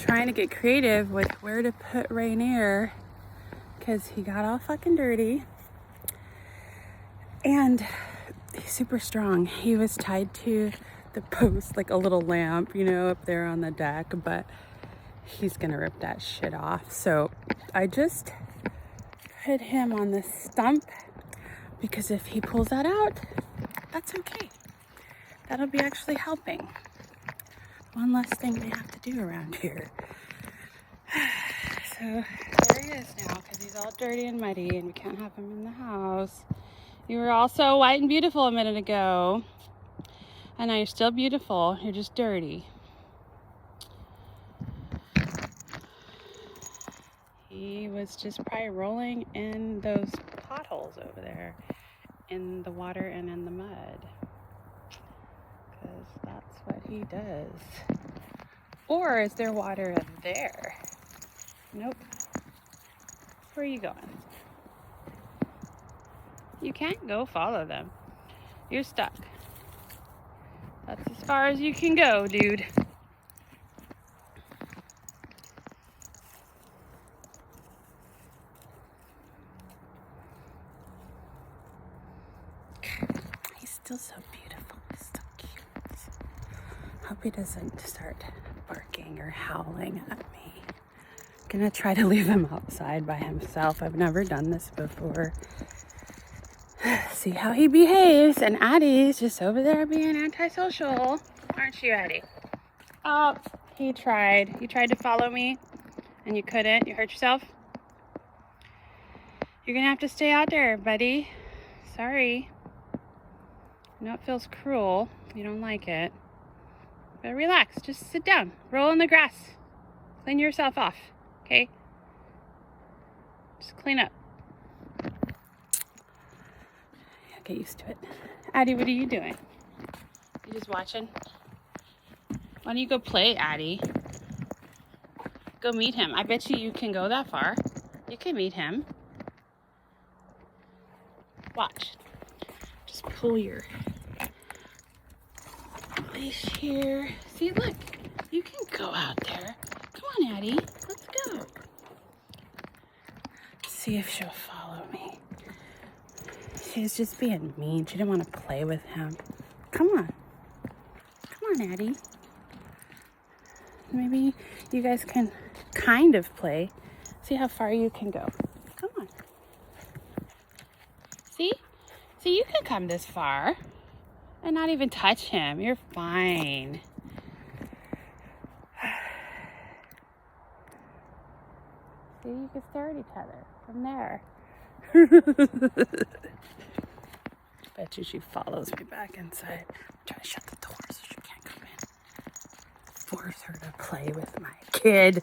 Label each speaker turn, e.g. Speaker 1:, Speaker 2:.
Speaker 1: trying to get creative with where to put Rainier because he got all fucking dirty. And he's super strong. He was tied to the post like a little lamp, you know, up there on the deck, but he's gonna rip that shit off. So I just put him on the stump because if he pulls that out, that's okay. That'll be actually helping. One less thing they have to do around here. So there he is now because he's all dirty and muddy and we can't have him in the house. You were all so white and beautiful a minute ago. And now you're still beautiful. You're just dirty. He was just probably rolling in those potholes over there in the water and in the mud. Because that's what he does. Or is there water in there? Nope. Where are you going? You can't go follow them. You're stuck. That's as far as you can go, dude. He's still so beautiful. He's so cute. Hope he doesn't start barking or howling at me. I'm gonna try to leave him outside by himself. I've never done this before. See how he behaves. And Addie's just over there being antisocial. Aren't you, Addie? Oh, he tried. You tried to follow me and you couldn't. You hurt yourself? You're gonna have to stay out there, buddy. Sorry. I know it feels cruel. You don't like it. But relax. Just sit down. Roll in the grass. Clean yourself off. Okay? Just clean up. Get used to it. Addie, what are you doing? You just watching? Why don't you go play, Addie? Go meet him. I bet you can go that far. You can meet him. Watch. Just pull your leash here. See, look. You can go out there. Come on, Addie. Let's go. See if she'll follow me. She's just being mean. She didn't want to play with him. Come on. Come on, Addie. Maybe you guys can kind of play. See how far you can go. Come on. See? See, you can come this far and not even touch him. You're fine. See, you can stare at each other from there. Bet you she follows me back inside. I'm trying to shut the door so she can't come in. Force her to play with my kid.